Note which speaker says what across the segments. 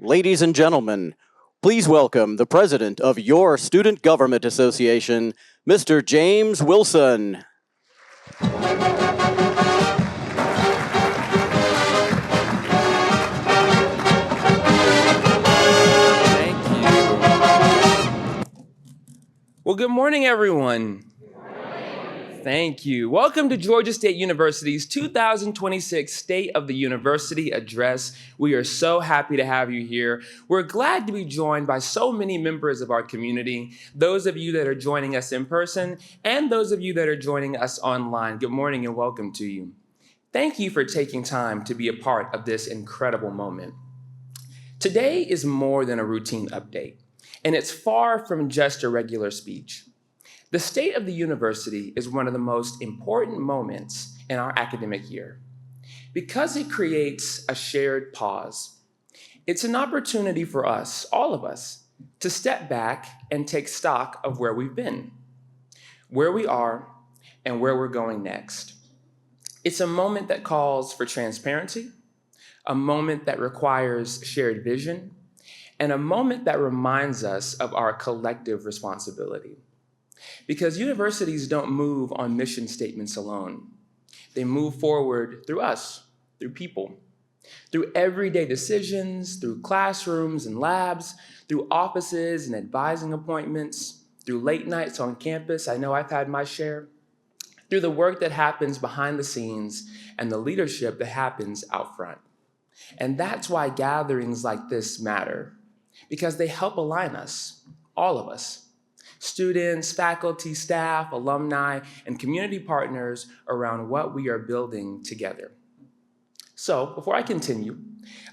Speaker 1: Ladies and gentlemen, please welcome the president of your Student Government Association, Mr. James Wilson.
Speaker 2: Thank you. Well, good morning, everyone. Thank you. Welcome to Georgia State University's 2026 State of the University Address. We are so happy to have you here. We're glad to be joined by so many members of our community, those of you that are joining us in person, and those of you that are joining us online. Good morning and welcome to you. Thank you for taking time to be a part of this incredible moment. Today is more than a routine update, and it's far from just a regular speech. The State of the University is one of the most important moments in our academic year because it creates a shared pause. It's an opportunity for us, all of us, to step back and take stock of where we've been, where we are, and where we're going next. It's a moment that calls for transparency, a moment that requires shared vision, and a moment that reminds us of our collective responsibility. Because universities don't move on mission statements alone. They move forward through us, through people, through everyday decisions, through classrooms and labs, through offices and advising appointments, through late nights on campus. I know I've had my share. Through the work that happens behind the scenes and the leadership that happens out front. And that's why gatherings like this matter, because they help align us, all of us. Students, faculty, staff, alumni, and community partners around what we are building together. So, before I continue,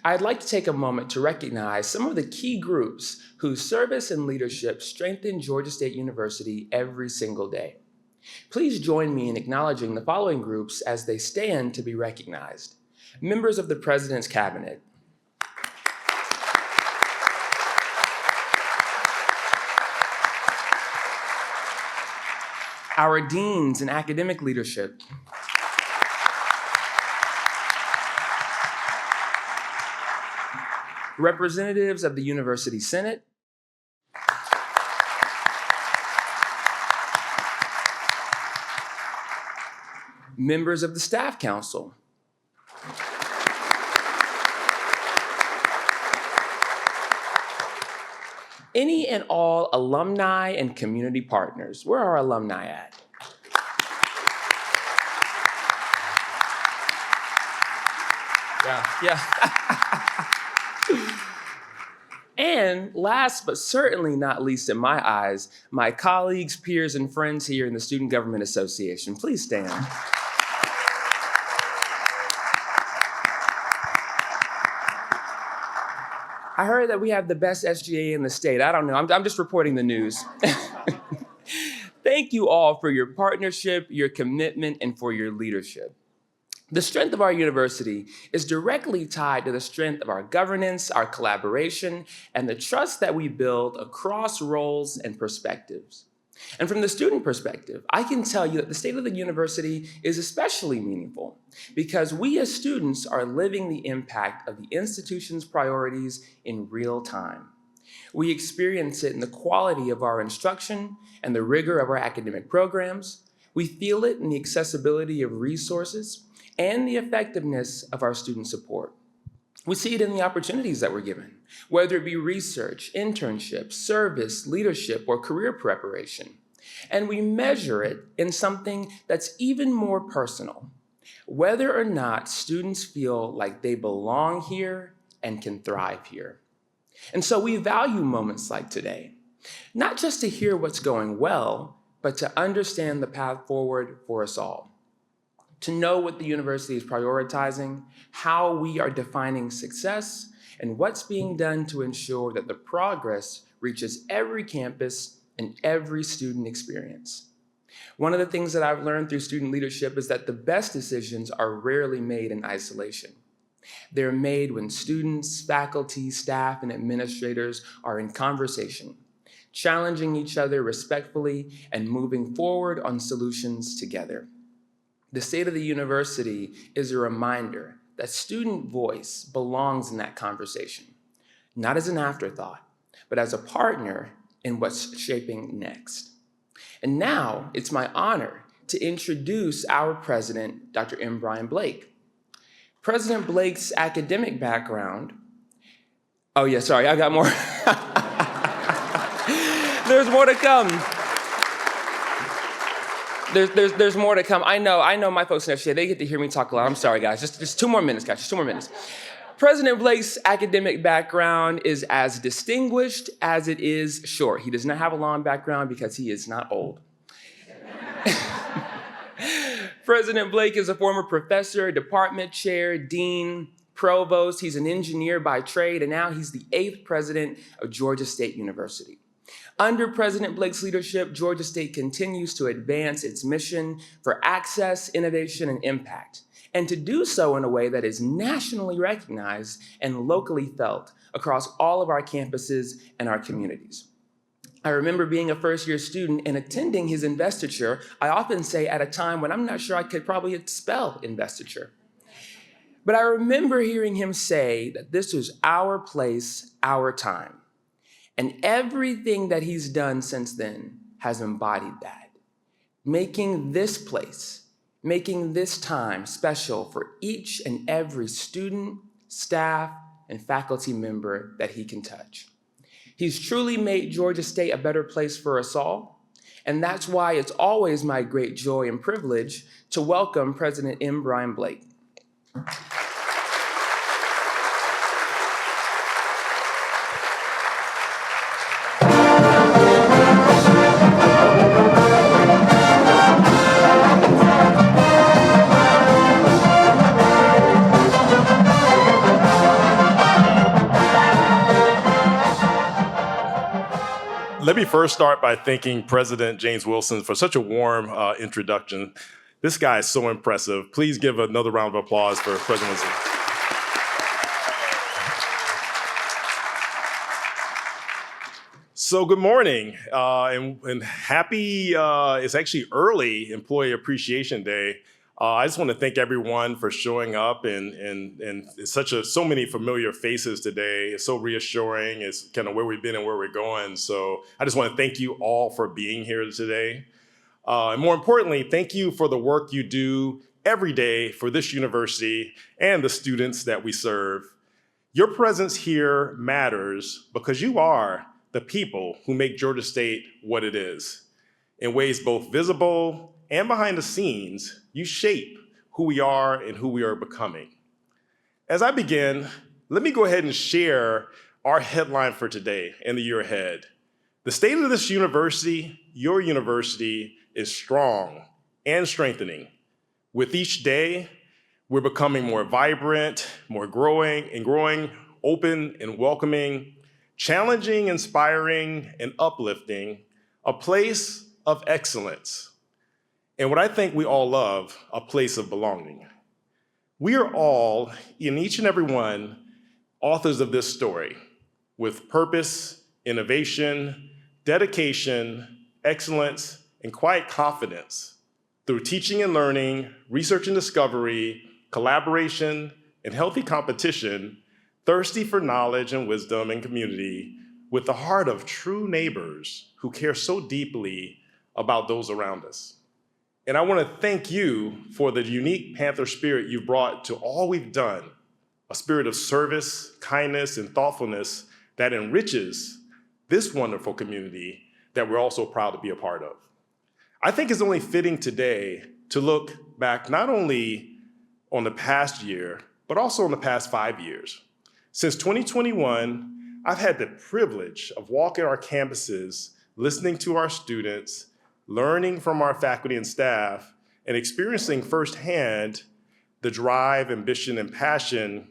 Speaker 2: I'd like to take a moment to recognize some of the key groups whose service and leadership strengthen Georgia State University every single day. Please join me in acknowledging the following groups as they stand to be recognized. Members of the President's Cabinet. Our deans and academic leadership. Representatives of the University Senate. Members of the Staff Council. Any and all alumni and community partners. Where are our alumni at? Yeah. And last but certainly not least in my eyes, my colleagues, peers, and friends here in the Student Government Association. Please stand. I heard that we have the best SGA in the state. I don't know. I'm just reporting the news. Thank you all for your partnership, your commitment, and for your leadership. The strength of our university is directly tied to the strength of our governance, our collaboration, and the trust that we build across roles and perspectives. And from the student perspective, I can tell you that the State of the University is especially meaningful because we as students are living the impact of the institution's priorities in real time. We experience it in the quality of our instruction and the rigor of our academic programs. We feel it in the accessibility of resources and the effectiveness of our student support. We see it in the opportunities that we're given, whether it be research, internships, service, leadership, or career preparation. And we measure it in something that's even more personal, whether or not students feel like they belong here and can thrive here. And so we value moments like today, not just to hear what's going well, but to understand the path forward for us all. To know what the university is prioritizing, how we are defining success, and what's being done to ensure that the progress reaches every campus and every student experience. One of the things that I've learned through student leadership is that the best decisions are rarely made in isolation. They're made when students, faculty, staff, and administrators are in conversation, challenging each other respectfully and moving forward on solutions together. The State of the University is a reminder that student voice belongs in that conversation. not as an afterthought, but as a partner in what's shaping next. And now it's my honor to introduce our president, Dr. M. Brian Blake. President Blake's academic background, oh yeah, sorry, I got more. There's more to come. There's more to come. I know my folks next year, they get to hear me talk a lot. I'm sorry, guys. Just 2 more minutes, guys. Just 2 more minutes. President Blake's academic background is as distinguished as it is short. He does not have a long background because he is not old. President Blake is a former professor, department chair, dean, provost. He's an engineer by trade, and now he's the 8th president of Georgia State University. Under President Blake's leadership, Georgia State continues to advance its mission for access, innovation, and impact, and to do so in a way that is nationally recognized and locally felt across all of our campuses and our communities. I remember being a first-year student and attending his investiture, I often say at a time when I'm not sure I could probably spell investiture. But I remember hearing him say that this was our place, our time. And everything that he's done since then has embodied that, making this place, making this time special for each and every student, staff, and faculty member that he can touch. He's truly made Georgia State a better place for us all, and that's why it's always my great joy and privilege to welcome President M. Brian Blake.
Speaker 3: Let me first start by thanking President James Wilson for such a warm introduction. This guy is so impressive. Please give another round of applause for President Wilson. So good morning, and happy, it's actually early Employee Appreciation Day. I just want to thank everyone for showing up, and it's so many familiar faces today. It's so reassuring. It's kind of where we've been and where we're going. So I just want to thank you all for being here today. And more importantly, thank you for the work you do every day for this university and the students that we serve. Your presence here matters because you are the people who make Georgia State what it is. In ways both visible and behind the scenes, you shape who we are and who we are becoming. As I begin, let me go ahead and share our headline for today and the year ahead. The state of this university, your university, is strong and strengthening. With each day, we're becoming more vibrant, more growing, open and welcoming, challenging, inspiring, and uplifting, a place of excellence. And what I think we all love, a place of belonging. We are all, in each and every one, authors of this story with purpose, innovation, dedication, excellence, and quiet confidence through teaching and learning, research and discovery, collaboration, and healthy competition, thirsty for knowledge and wisdom and community, with the heart of true neighbors who care so deeply about those around us. And I want to thank you for the unique Panther spirit you've brought to all we've done, a spirit of service, kindness, and thoughtfulness that enriches this wonderful community that we're also proud to be a part of. I think it's only fitting today to look back not only on the past year, but also on the past 5 years. Since 2021, I've had the privilege of walking our campuses, listening to our students, learning from our faculty and staff, and experiencing firsthand the drive, ambition, and passion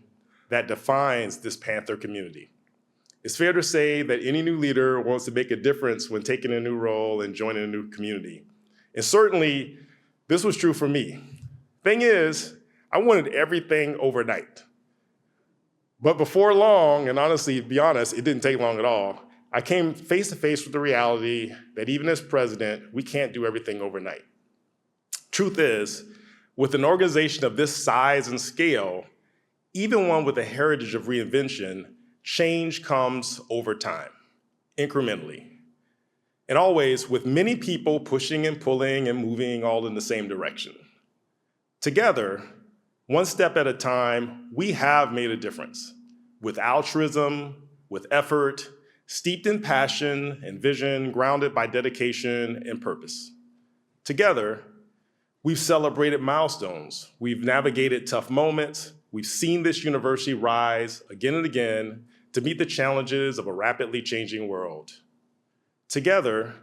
Speaker 3: that defines this Panther community. It's fair to say that any new leader wants to make a difference when taking a new role and joining a new community. And certainly, this was true for me. Thing is, I wanted everything overnight. But before long, and honestly, to be honest, it didn't take long at all, I came face to face with the reality that even as president, we can't do everything overnight. Truth is, with an organization of this size and scale, even one with a heritage of reinvention, change comes over time, incrementally, and always with many people pushing and pulling and moving all in the same direction. Together, one step at a time, we have made a difference with altruism, with effort, steeped in passion and vision, grounded by dedication and purpose. Together, we've celebrated milestones, we've navigated tough moments, we've seen this university rise again and again to meet the challenges of a rapidly changing world. Together,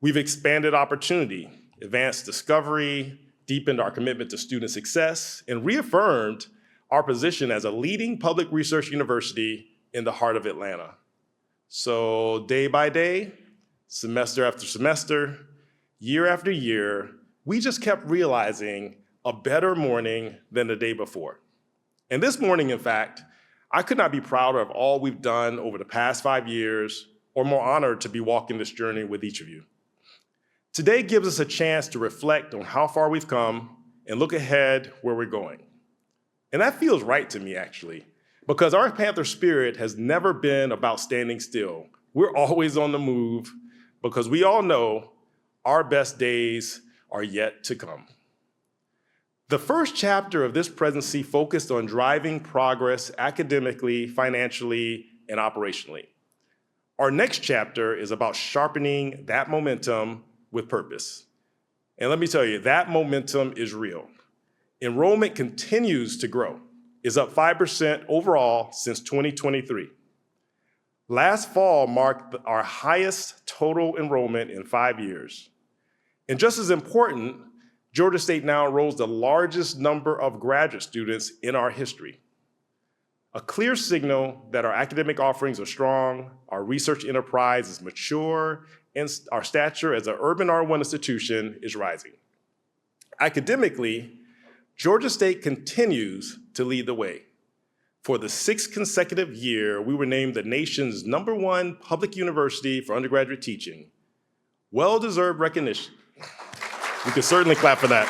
Speaker 3: we've expanded opportunity, advanced discovery, deepened our commitment to student success, and reaffirmed our position as a leading public research university in the heart of Atlanta. So day by day, semester after semester, year after year, we just kept realizing a better morning than the day before. And this morning, in fact, I could not be prouder of all we've done over the past 5 years, or more honored to be walking this journey with each of you. Today gives us a chance to reflect on how far we've come and look ahead where we're going. And that feels right to me, actually, because our Panther spirit has never been about standing still. We're always on the move because we all know our best days are yet to come. The first chapter of this presidency focused on driving progress academically, financially, and operationally. Our next chapter is about sharpening that momentum with purpose. And let me tell you, that momentum is real. Enrollment continues to grow. It's up 5% overall since 2023. Last fall marked our highest total enrollment in 5 years. And just as important, Georgia State now enrolls the largest number of graduate students in our history. A clear signal that our academic offerings are strong, our research enterprise is mature, and our stature as an urban R1 institution is rising. Academically, Georgia State continues to lead the way. For the 6th consecutive year, we were named the nation's #1 public university for undergraduate teaching. Well-deserved recognition. We can certainly clap for that.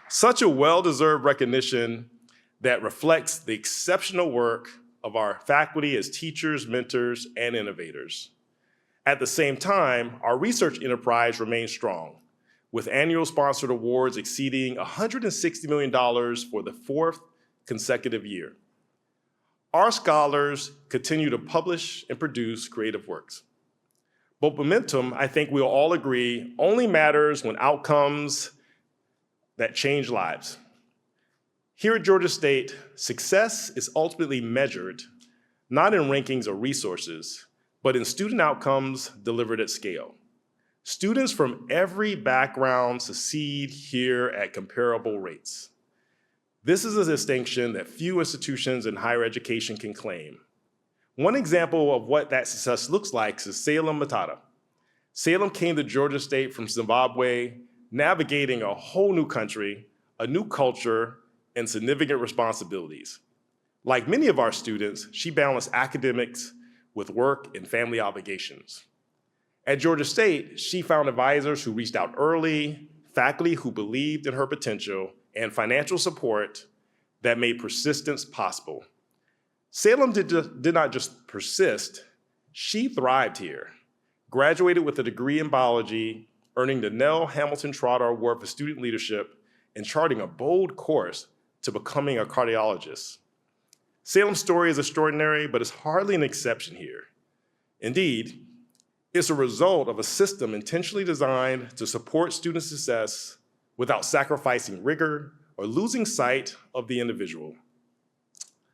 Speaker 3: Such a well-deserved recognition that reflects the exceptional work of our faculty as teachers, mentors, and innovators. At the same time, our research enterprise remains strong, with annual sponsored awards exceeding $160 million for the 4th consecutive year. Our scholars continue to publish and produce creative works. But momentum, I think we'll all agree, only matters when outcomes that change lives. Here at Georgia State, success is ultimately measured not in rankings or resources, but in student outcomes delivered at scale. Students from every background succeed here at comparable rates. This is a distinction that few institutions in higher education can claim. One example of what that success looks like is Salem Matata. Salem came to Georgia State from Zimbabwe, navigating a whole new country, a new culture, and significant responsibilities. Like many of our students, she balanced academics with work and family obligations. At Georgia State, she found advisors who reached out early, faculty who believed in her potential, and financial support that made persistence possible. Salem did not just persist, she thrived here. Graduated with a degree in biology, earning the Nell Hamilton Trotter Award for Student Leadership, and charting a bold course to becoming a cardiologist. Salem's story is extraordinary, but it's hardly an exception here. Indeed, it's a result of a system intentionally designed to support student success without sacrificing rigor or losing sight of the individual.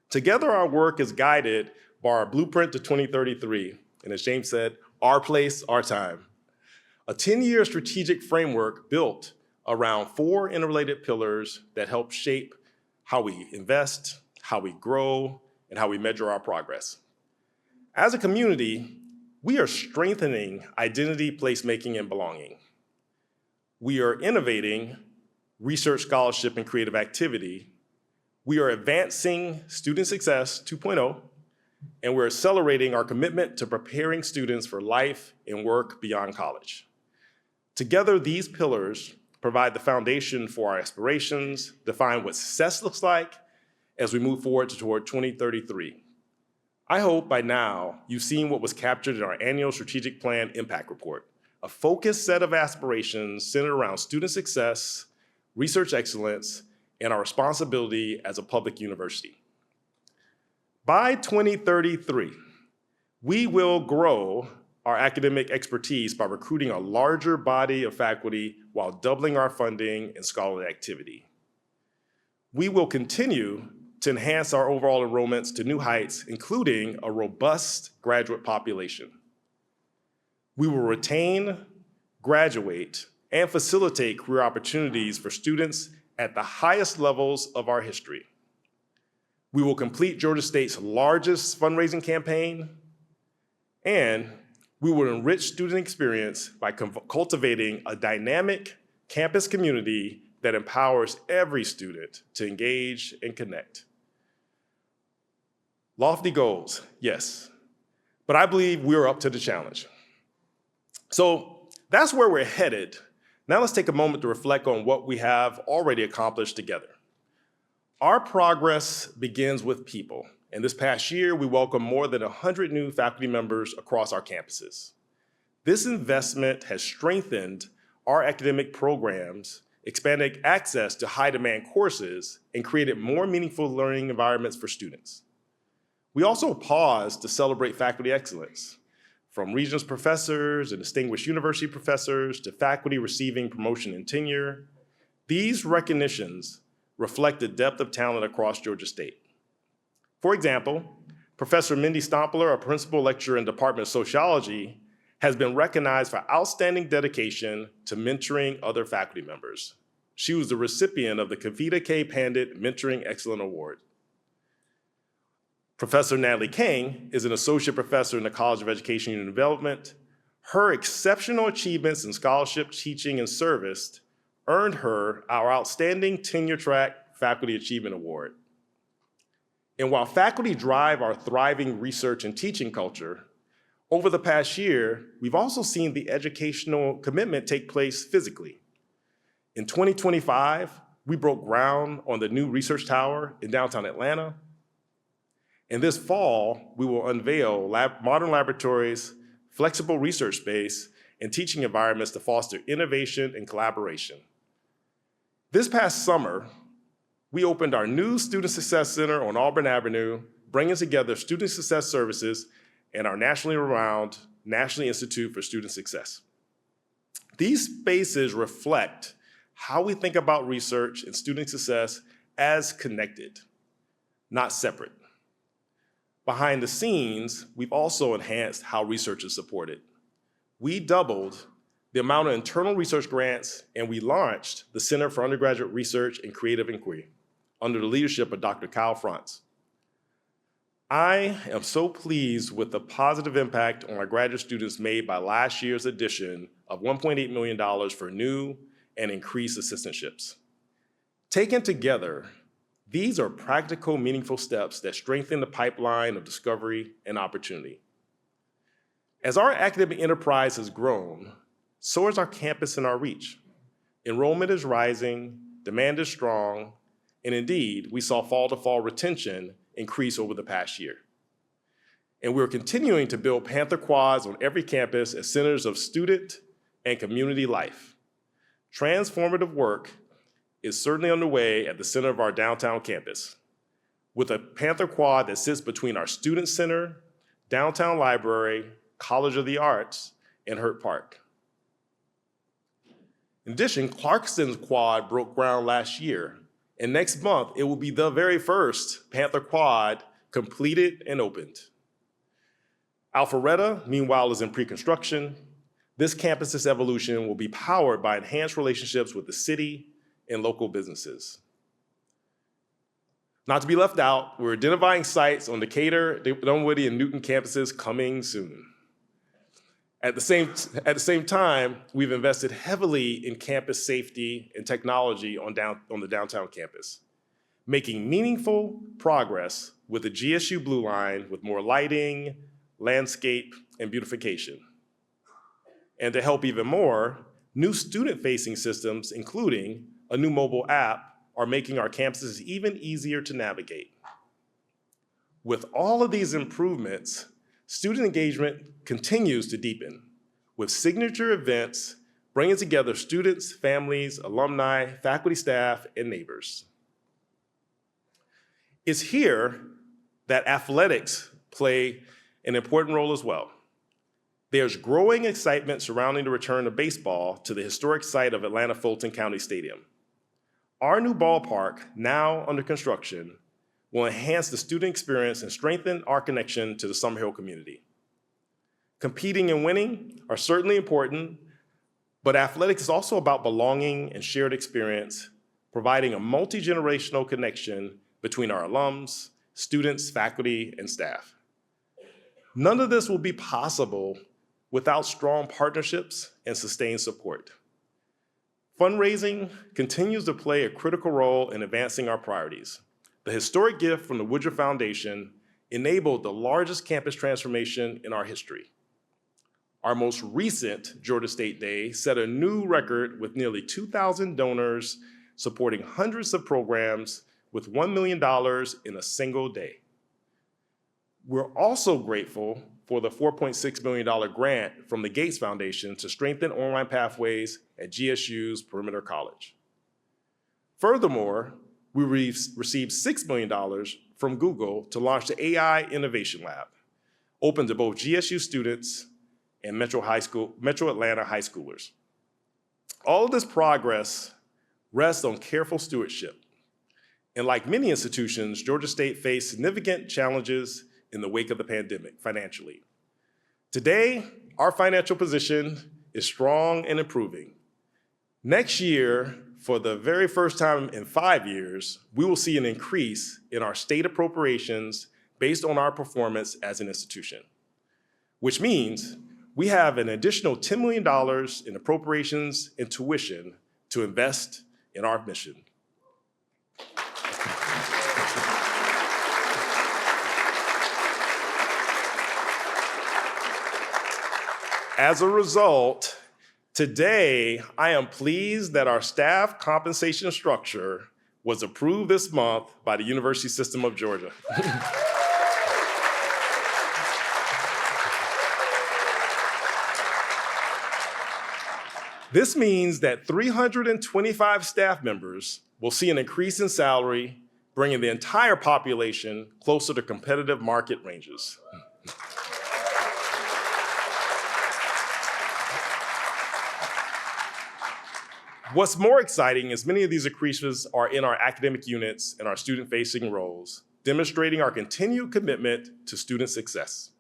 Speaker 3: Together, our work is guided by our Blueprint to 2033, and as James said, our place, our time. A 10-year strategic framework built around 4 interrelated pillars that help shape how we invest, how we grow, and how we measure our progress. As a community, we are strengthening identity, placemaking, and belonging. We are innovating research, scholarship, and creative activity. We are advancing Student Success 2.0, and we're accelerating our commitment to preparing students for life and work beyond college. Together, these pillars provide the foundation for our aspirations, define what success looks like as we move forward toward 2033. I hope by now you've seen what was captured in our annual strategic plan impact report, a focused set of aspirations centered around student success, research excellence, and our responsibility as a public university. By 2033, we will grow our academic expertise by recruiting a larger body of faculty while doubling our funding and scholarly activity. We will continue to enhance our overall enrollments to new heights, including a robust graduate population. We will retain, graduate, and facilitate career opportunities for students at the highest levels of our history. We will complete Georgia State's largest fundraising campaign, and we will enrich student experience by cultivating a dynamic campus community that empowers every student to engage and connect. Lofty goals, yes, but I believe we're up to the challenge. So that's where we're headed. Now let's take a moment to reflect on what we have already accomplished together. Our progress begins with people. And this past year, we welcomed more than 100 new faculty members across our campuses. This investment has strengthened our academic programs, expanded access to high-demand courses, and created more meaningful learning environments for students. We also paused to celebrate faculty excellence, from Regents professors and distinguished university professors to faculty receiving promotion and tenure. These recognitions reflect the depth of talent across Georgia State. For example, Professor Mindy Stompler, a principal lecturer in the Department of Sociology, has been recognized for outstanding dedication to mentoring other faculty members. She was the recipient of the Kavita K. Pandit Mentoring Excellence Award. Professor Natalie King is an associate professor in the College of Education and Development. Her exceptional achievements in scholarship, teaching, and service earned her our Outstanding Tenure Track Faculty Achievement Award. And while faculty drive our thriving research and teaching culture, over the past year, we've also seen the educational commitment take place physically. In 2025, we broke ground on the new research tower in downtown Atlanta. And this fall, we will unveil modern laboratories, flexible research space, and teaching environments to foster innovation and collaboration. This past summer, we opened our new Student Success Center on Auburn Avenue, bringing together student success services and our nationally renowned National Institute for Student Success. These spaces reflect how we think about research and student success as connected, not separate. Behind the scenes, we've also enhanced how research is supported. We doubled the amount of internal research grants, and we launched the Center for Undergraduate Research and Creative Inquiry under the leadership of Dr. Kyle Frantz. I am so pleased with the positive impact on our graduate students made by last year's addition of $1.8 million for new and increased assistantships. Taken together, these are practical, meaningful steps that strengthen the pipeline of discovery and opportunity. As our academic enterprise has grown, so has our campus and our reach. Enrollment is rising, demand is strong, and indeed, we saw fall-to-fall retention increase over the past year. And we're continuing to build Panther quads on every campus as centers of student and community life. Transformative work is certainly underway at the center of our downtown campus, with a Panther quad that sits between our student center, downtown library, College of the Arts, and Hurt Park. In addition, Clarkston's quad broke ground last year, and next month it will be the very first Panther quad completed and opened. Alpharetta, meanwhile, is in pre-construction. This campus's evolution will be powered by enhanced relationships with the city and local businesses. Not to be left out, we're identifying sites on Decatur, Dunwoody, and Newton campuses coming soon. At the same time, we've invested heavily in campus safety and technology on the downtown campus, making meaningful progress with the GSU Blue Line with more lighting, landscape, and beautification. And to help even more, New student-facing systems, including a new mobile app, are making our campuses even easier to navigate. With all of these improvements, student engagement continues to deepen, with signature events bringing together students, families, alumni, faculty, staff, and neighbors. It's here that athletics play an important role as well. There's growing excitement surrounding the return of baseball to the historic site of Atlanta Fulton County Stadium. Our new ballpark, now under construction, will enhance the student experience and strengthen our connection to the Summerhill community. Competing and winning are certainly important, but athletics is also about belonging and shared experience, providing a multi-generational connection between our alums, students, faculty, and staff. None of this will be possible without strong partnerships and sustained support. Fundraising continues to play a critical role in advancing our priorities. The historic gift from the Woodruff Foundation enabled the largest campus transformation in our history. Our most recent Georgia State Day set a new record with nearly 2,000 donors supporting hundreds of programs with $1 million in a single day. We're also grateful for the $4.6 million grant from the Gates Foundation to strengthen online pathways at GSU's Perimeter College. Furthermore, we received $6 million from Google to launch the AI Innovation Lab, open to both GSU students and Metro Atlanta high schoolers. All of this progress rests on careful stewardship. And like many institutions, Georgia State faced significant challenges in the wake of the pandemic financially. Today, our financial position is strong and improving. Next year, for the very first time in 5 years, we will see an increase in our state appropriations based on our performance as an institution, which means we have an additional $10 million in appropriations and tuition to invest in our mission. As a result, today, I am pleased that our staff compensation structure was approved this month by the University System of Georgia. This means that 325 staff members will see an increase in salary, bringing the entire population closer to competitive market ranges. What's more exciting is many of these increases are in our academic units and our student-facing roles, demonstrating our continued commitment to student success.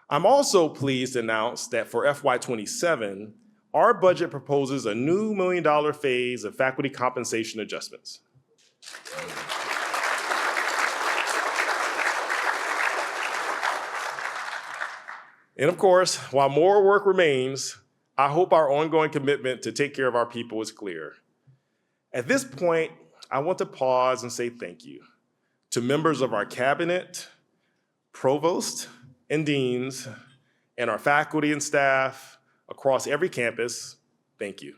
Speaker 3: I'm also pleased to announce that for FY27, our budget proposes a new $1 million phase of faculty compensation adjustments. And of course, while more work remains, I hope our ongoing commitment to take care of our people is clear. At this point, I want to pause and say thank you to members of our cabinet, provost and deans, and our faculty and staff across every campus. Thank you.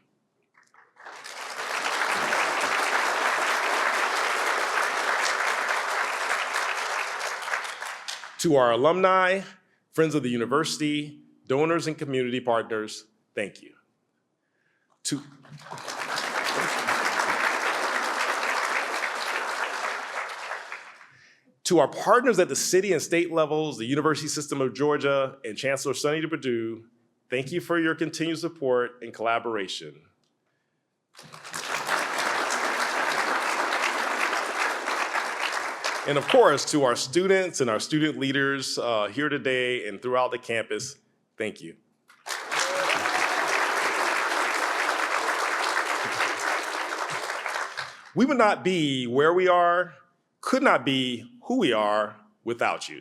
Speaker 3: To our alumni, friends of the university, donors and community partners, thank you. To our partners at the city and state levels, the University System of Georgia and Chancellor Sonny Perdue, thank you for your continued support and collaboration. And of course, to our students and our student leaders here today and throughout the campus, thank you. We would not be where we are, could not be who we are without you.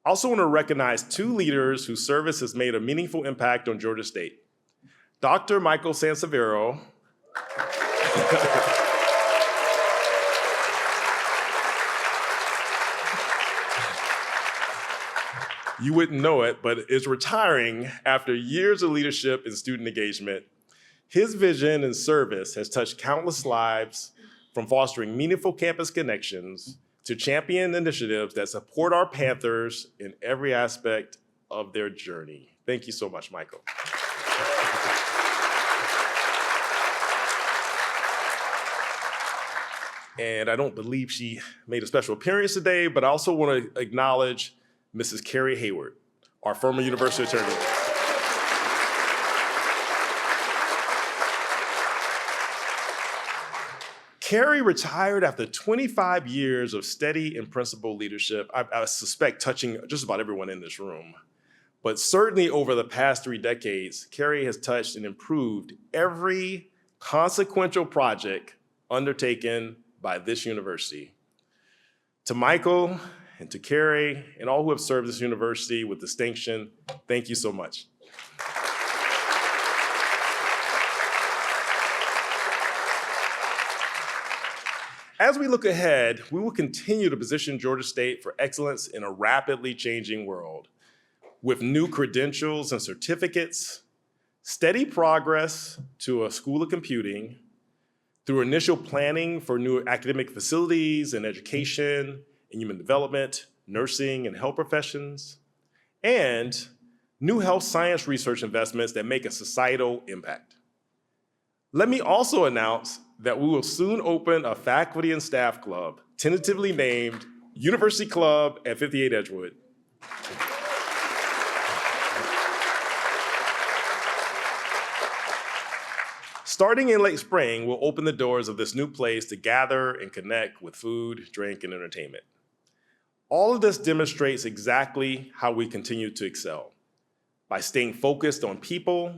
Speaker 3: I also want to recognize two leaders whose service has made a meaningful impact on Georgia State. Dr. Michael Sansevero You wouldn't know it, but is retiring after years of leadership and student engagement. His vision and service has touched countless lives, from fostering meaningful campus connections to champion initiatives that support our Panthers in every aspect of their journey. Thank you so much, Michael. And I don't believe she made a special appearance today, but I also want to acknowledge Mrs. Carrie Hayward, our former university attorney. Carrie retired after 25 years of steady and principled leadership, I suspect touching just about everyone in this room. But certainly over the past 3 decades, Carrie has touched and improved every consequential project undertaken by this university. To Michael and to Carrie and all who have served this university with distinction, thank you so much. As we look ahead, we will continue to position Georgia State for excellence in a rapidly changing world. With new credentials and certificates, steady progress to a School of Computing, through initial planning for new academic facilities and education and human development, nursing and health professions, and new health science research investments that make a societal impact. Let me also announce that we will soon open a faculty and staff club, tentatively named University Club at 58 Edgewood. Starting in late spring, we'll open the doors of this new place to gather and connect with food, drink, and entertainment. All of this demonstrates exactly how we continue to excel, by staying focused on people,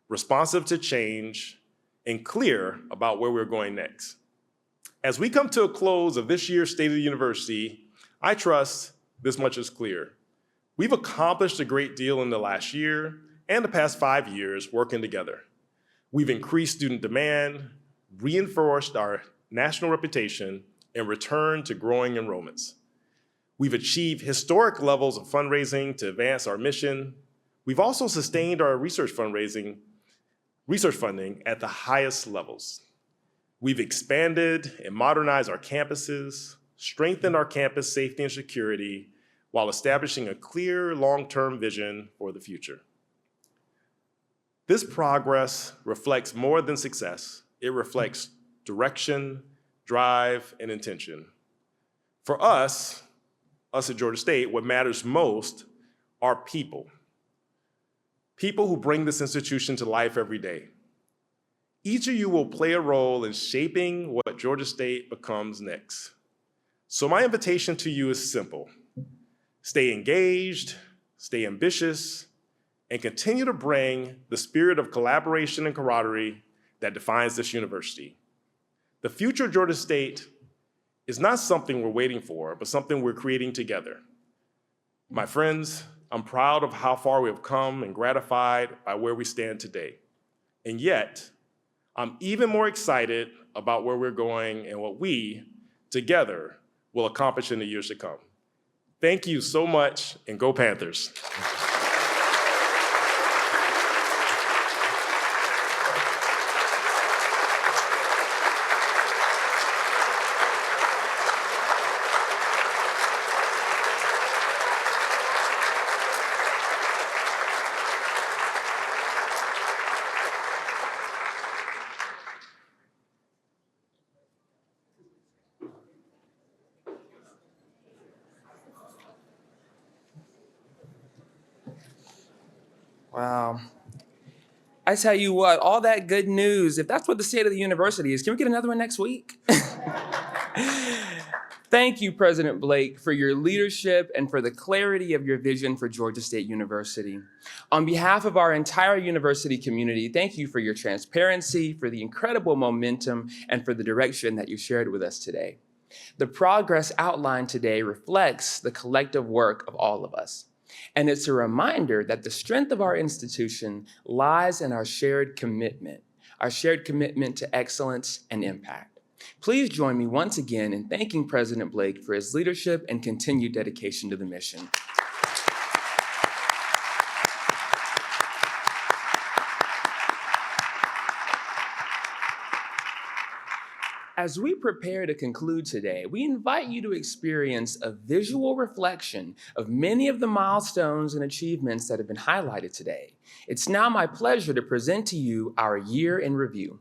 Speaker 3: responsive to change, and clear about where we're going next. As we come to a close of this year's State of the University, I trust this much is clear. We've accomplished a great deal in the last year and the past 5 years working together. We've increased student demand, reinforced our national reputation, and returned to growing enrollments. We've achieved historic levels of fundraising to advance our mission. We've also sustained our research funding at the highest levels. We've expanded and modernized our campuses, strengthened our campus safety and security, while establishing a clear long-term vision for the future. This progress reflects more than success. It reflects direction, drive, and intention. For us at Georgia State, what matters most are people. People who bring this institution to life every day. Each of you will play a role in shaping what Georgia State becomes next. So my invitation to you is simple. Stay engaged, stay ambitious, and continue to bring the spirit of collaboration and camaraderie that defines this university. The future of Georgia State is not something we're waiting for, but something we're creating together. My friends, I'm proud of how far we have come and gratified by where we stand today. And yet, I'm even more excited about where we're going and what we, together, will accomplish in the years to come. Thank you so much, and go Panthers.
Speaker 2: Wow. I tell you what, all that good news, if that's what the state of the university is, can we get another one next week? Thank you, President Blake, for your leadership and for the clarity of your vision for Georgia State University. On behalf of our entire university community, thank you for your transparency, for the incredible momentum, and for the direction that you shared with us today. The progress outlined today reflects the collective work of all of us. And it's a reminder that the strength of our institution lies in our shared commitment to excellence and impact. Please join me once again in thanking President Blake for his leadership and continued dedication to the mission. As we prepare to conclude today, we invite you to experience a visual reflection of many of the milestones and achievements that have been highlighted today. It's now my pleasure to present to you our year in review.